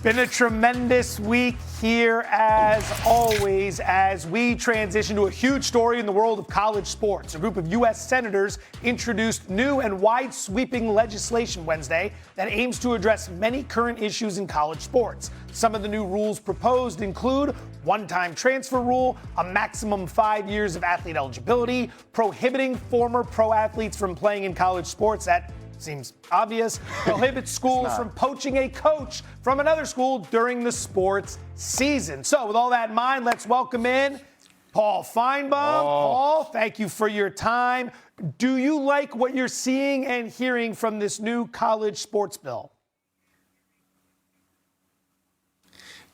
Been a tremendous week here, as always, as we transition to a huge story in the world of college sports. A group of U.S. senators introduced new and wide-sweeping legislation Wednesday that aims to address many current issues in college sports. Some of the new rules proposed include one-time transfer rule, a maximum 5 years of athlete eligibility, prohibiting former pro athletes from playing in college sports. That seems obvious. Prohibits schools from poaching a coach from another school during the sports season. So with all that in mind, let's welcome in Paul Finebaum. Paul, thank you for your time. Do you like what you're seeing and hearing from this new college sports bill?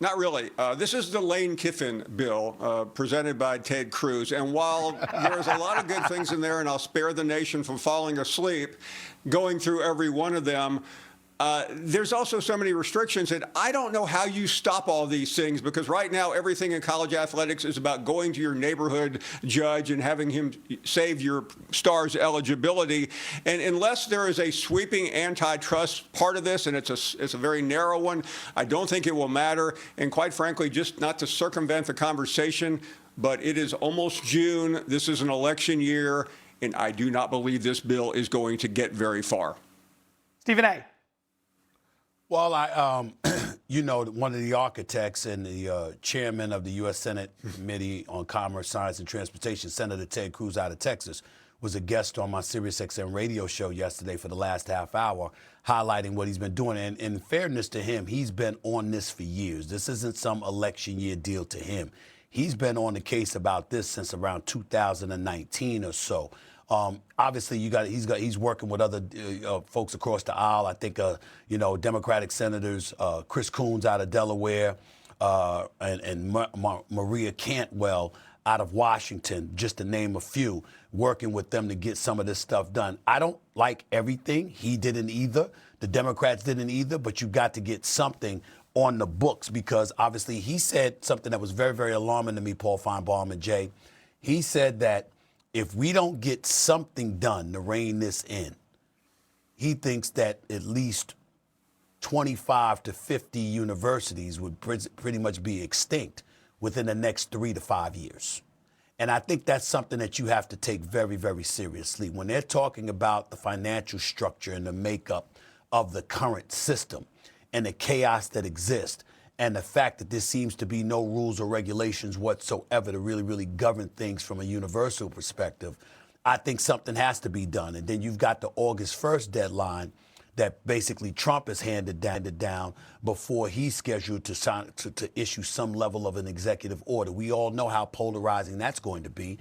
Not really. This is the Lane Kiffin bill presented by Ted Cruz. And while there's a lot of good things in there, and I'll spare the nation from falling asleep going through every one of them, there's also so many restrictions that I don't know how you stop all these things, because right now everything in college athletics is about going to your neighborhood judge and having him save your star's eligibility. And unless there is a sweeping antitrust part of this, and it's a very narrow one, I don't think it will matter. And quite frankly, just not to circumvent the conversation, but it is almost June. This is an election year, and I do not believe this bill is going to get very far. Stephen A. Well, one of the architects and the chairman of the U.S. Senate Committee on Commerce, Science, and Transportation, Senator Ted Cruz out of Texas, was a guest on my SiriusXM radio show yesterday for the last half hour, highlighting what he's been doing. And in fairness to him, he's been on this for years. This isn't some election year deal to him. He's been on the case about this since around 2019 or so. Obviously, he's working with other folks across the aisle. I think, Democratic senators, Chris Coons out of Delaware, and Maria Cantwell out of Washington, just to name a few, working with them to get some of this stuff done. I don't like everything. He didn't either. The Democrats didn't either, but you've got to get something on the books, because obviously he said something that was very, very alarming to me, Paul Finebaum and Jay. He said that if we don't get something done to rein this in, he thinks that at least 25 to 50 universities would pretty much be extinct within the next 3 to 5 years. And I think that's something that you have to take very, very seriously. When they're talking about the financial structure and the makeup of the current system and the chaos that exists, and the fact that there seems to be no rules or regulations whatsoever to really, really govern things from a universal perspective, I think something has to be done. And then you've got the August 1st deadline that basically Trump has handed down before he's scheduled to issue some level of an executive order. We all know how polarizing that's going to be,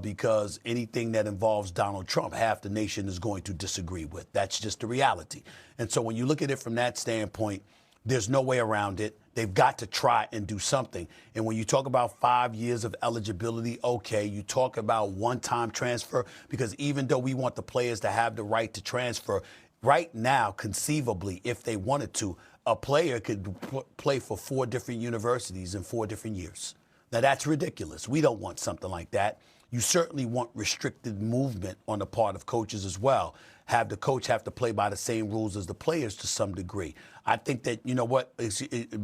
because anything that involves Donald Trump, half the nation is going to disagree with. That's just the reality. And so when you look at it from that standpoint, there's no way around it. They've got to try and do something. And when you talk about 5 years of eligibility, okay, you talk about one-time transfer, because even though we want the players to have the right to transfer, right now, conceivably, if they wanted to, a player could play for 4 different universities in 4 different years. Now, that's ridiculous. We don't want something like that. You certainly want restricted movement on the part of coaches as well. Have the coach have to play by the same rules as the players to some degree. I think that,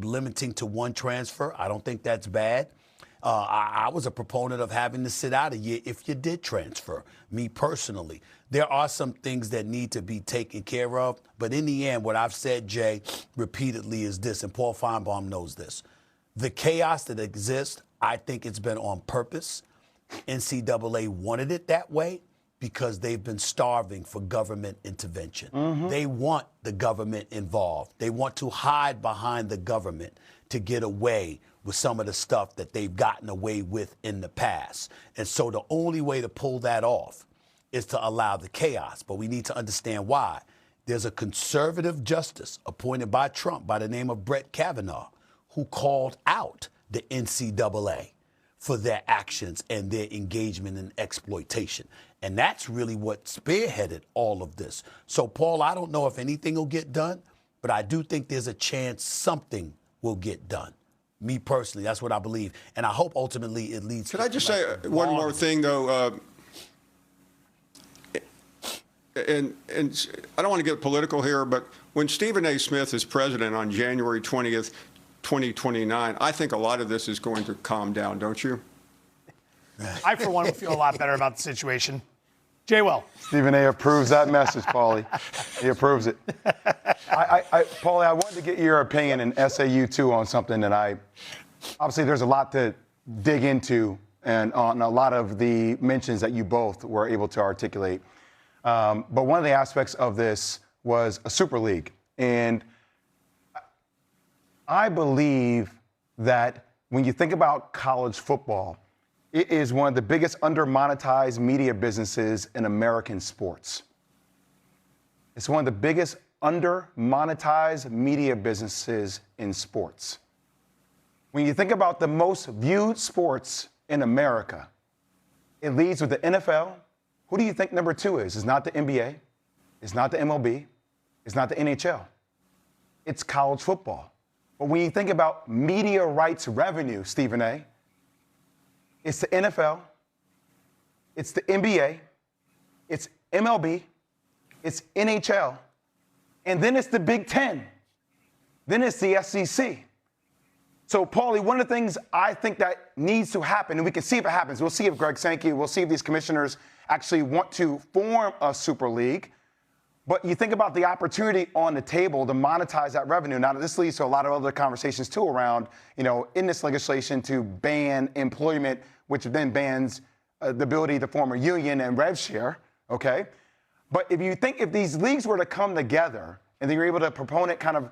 limiting to one transfer, I don't think that's bad. I was a proponent of having to sit out a year if you did transfer, me personally. There are some things that need to be taken care of. But in the end, what I've said, Jay, repeatedly is this, and Paul Finebaum knows this. The chaos that exists, I think it's been on purpose. NCAA wanted it that way because they've been starving for government intervention. They want the government involved. They want to hide behind the government to get away with some of the stuff that they've gotten away with in the past. And so the only way to pull that off is to allow the chaos. But we need to understand why. There's a conservative justice appointed by Trump by the name of Brett Kavanaugh who called out the NCAA for their actions and their engagement in exploitation. And that's really what spearheaded all of this. So, Paul, I don't know if anything will get done, but I do think there's a chance something will get done. Me personally, that's what I believe. And I hope ultimately it leads to... Could I just say one more thing, though? and I don't want to get political here, but when Stephen A. Smith is president on January 20th, 2029, I think a lot of this is going to calm down, don't you? I, for one, would feel a lot better about the situation. Jay Well. Stephen A. approves that message, Paulie. He approves it. Paulie, I wanted to get your opinion in SAU too on something that obviously there's a lot to dig into and on a lot of the mentions that you both were able to articulate. But one of the aspects of this was a Super League. And I believe that when you think about college football, it is one of the biggest under-monetized media businesses in American sports. It's one of the biggest under-monetized media businesses in sports. When you think about the most viewed sports in America, it leads with the NFL. Who do you think number 2 is? It's not the NBA. It's not the MLB. It's not the NHL. It's college football. But when you think about media rights revenue, Stephen A., it's the NFL, it's the NBA, it's MLB, it's NHL, and then it's the Big Ten. Then it's the SEC. So, Paulie, one of the things I think that needs to happen, and we can see if it happens, we'll see if Greg Sankey, we'll see if these commissioners actually want to form a Super League. But you think about the opportunity on the table to monetize that revenue. Now, this leads to a lot of other conversations, too, around, in this legislation to ban employment, which then bans the ability to form a union and rev share, okay? But if these leagues were to come together and then you're able to proponent kind of,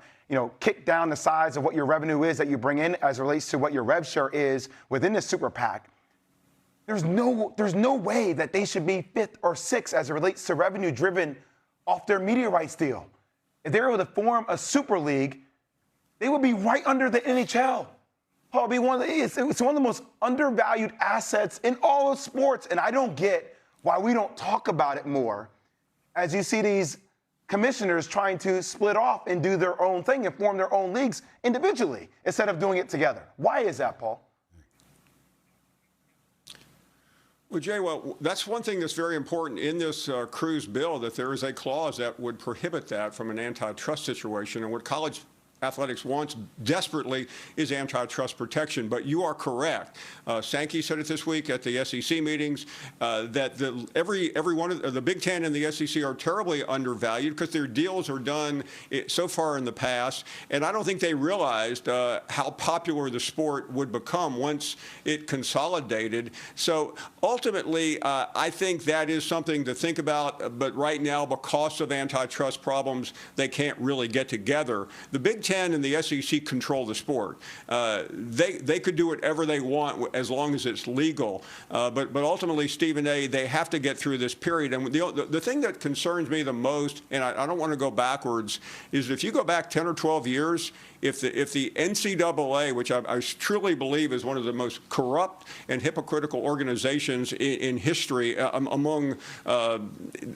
kick down the size of what your revenue is that you bring in as it relates to what your rev share is within the Super PAC, there's no way that they should be 5th or 6th as it relates to revenue driven off their media rights deal. If they're able to form a Super League, they would be right under the NHL. Paul, it's one of the most undervalued assets in all of sports, and I don't get why we don't talk about it more as you see these commissioners trying to split off and do their own thing and form their own leagues individually instead of doing it together. Why is that, Paul? Well, Jay, that's one thing that's very important in this Cruz bill, that there is a clause that would prohibit that from an antitrust situation. And what college athletics wants desperately is antitrust protection. But you are correct. Sankey said it this week at the SEC meetings that every one of the Big Ten and the SEC are terribly undervalued because their deals are done so far in the past. And I don't think they realized how popular the sport would become once it consolidated. So ultimately, I think that is something to think about. But right now, because of antitrust problems, they can't really get together. The Big Ten and the SEC control the sport. They could do whatever they want as long as it's legal. But ultimately, Stephen A., they have to get through this period. And the thing that concerns me the most, and I don't want to go backwards, is if you go back 10 or 12 years, if the NCAA, which I truly believe is one of the most corrupt and hypocritical organizations in history among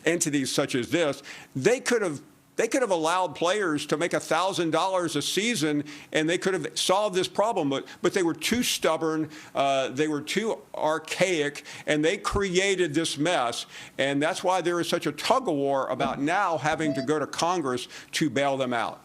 entities such as this, they could have allowed players to make $1,000 a season, and they could have solved this problem. But they were too stubborn, they were too archaic, and they created this mess. And that's why there is such a tug-of-war about now having to go to Congress to bail them out.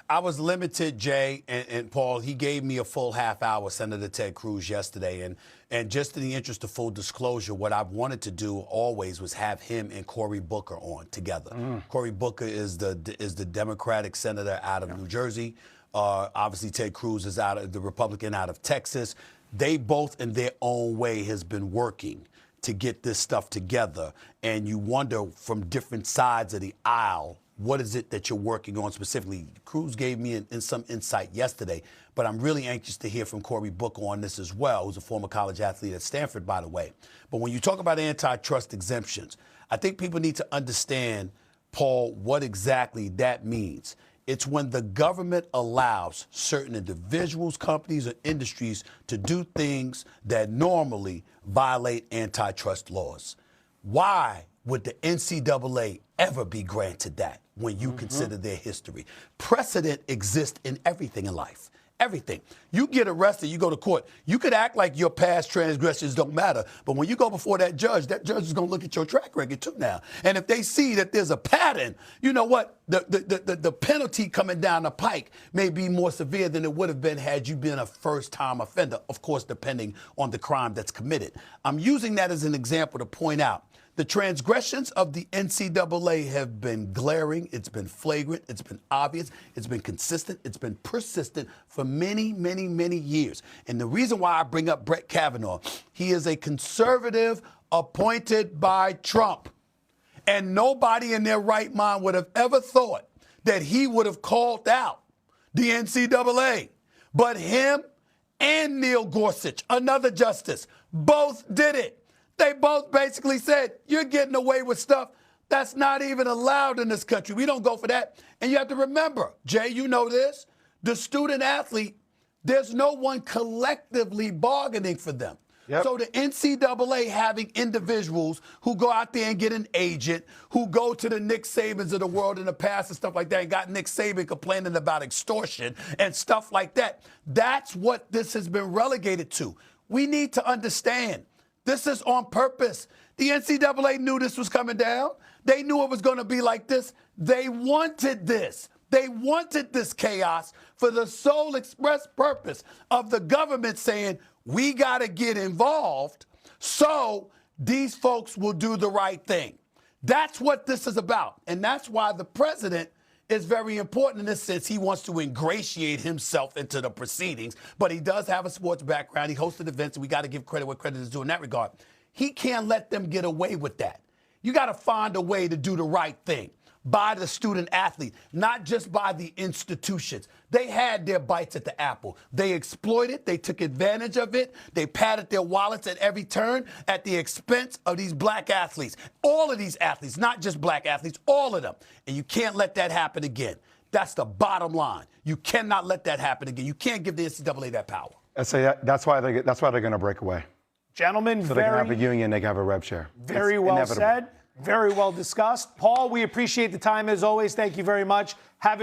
I was limited, Jay, and Paul. He gave me a full half hour, Senator Ted Cruz, yesterday. And just in the interest of full disclosure, what I've wanted to do always was have him and Cory Booker on together. Cory Booker is the Democratic senator out of New Jersey. Obviously, Ted Cruz is the Republican out of Texas. They both, in their own way, has been working to get this stuff together. And you wonder from different sides of the aisle, what is it that you're working on specifically? Cruz gave me some insight yesterday, but I'm really anxious to hear from Cory Booker on this as well, who's a former college athlete at Stanford, by the way. But when you talk about antitrust exemptions, I think people need to understand, Paul, what exactly that means. It's when the government allows certain individuals, companies, or industries to do things that normally violate antitrust laws. Why would the NCAA ever be granted that when you consider their history? Precedent exists in everything in life. everything. You get arrested, you go to court. You could act like your past transgressions don't matter, but when you go before that judge is going to look at your track record too now. And if they see that there's a pattern, you know what? The penalty coming down the pike may be more severe than it would have been had you been a first-time offender, of course, depending on the crime that's committed. I'm using that as an example to point out the transgressions of the NCAA have been glaring, it's been flagrant, it's been obvious, it's been consistent, it's been persistent for many, many, many years. And the reason why I bring up Brett Kavanaugh, he is a conservative appointed by Trump. And nobody in their right mind would have ever thought that he would have called out the NCAA. But him and Neil Gorsuch, another justice, both did it. They both basically said, you're getting away with stuff that's not even allowed in this country. We don't go for that. And you have to remember, Jay, you know this, the student athlete, there's no one collectively bargaining for them. Yep. So the NCAA having individuals who go out there and get an agent, who go to the Nick Sabans of the world in the past and stuff like that, and got Nick Saban complaining about extortion and stuff like that. That's what this has been relegated to. We need to understand this is on purpose. The NCAA knew this was coming down. They knew it was going to be like this. They wanted this. They wanted this chaos for the sole express purpose of the government saying, we got to get involved so these folks will do the right thing. That's what this is about. And that's why the president is very important in this sense. He wants to ingratiate himself into the proceedings, but he does have a sports background. He hosted events, and we got to give credit where credit is due in that regard. He can't let them get away with that. You got to find a way to do the right thing by the student athlete, not just by the institutions. They had their bites at the apple. They exploited, they took advantage of it, they padded their wallets at every turn at the expense of these black athletes. All of these athletes, not just black athletes, all of them. And you can't let that happen again. That's the bottom line. You cannot let that happen again. You can't give the NCAA that power. That's why they're going to break away. Gentlemen, so they can have a union, they can have a rev share. Very well said. Very well discussed. Paul, we appreciate the time as always. Thank you very much. Have a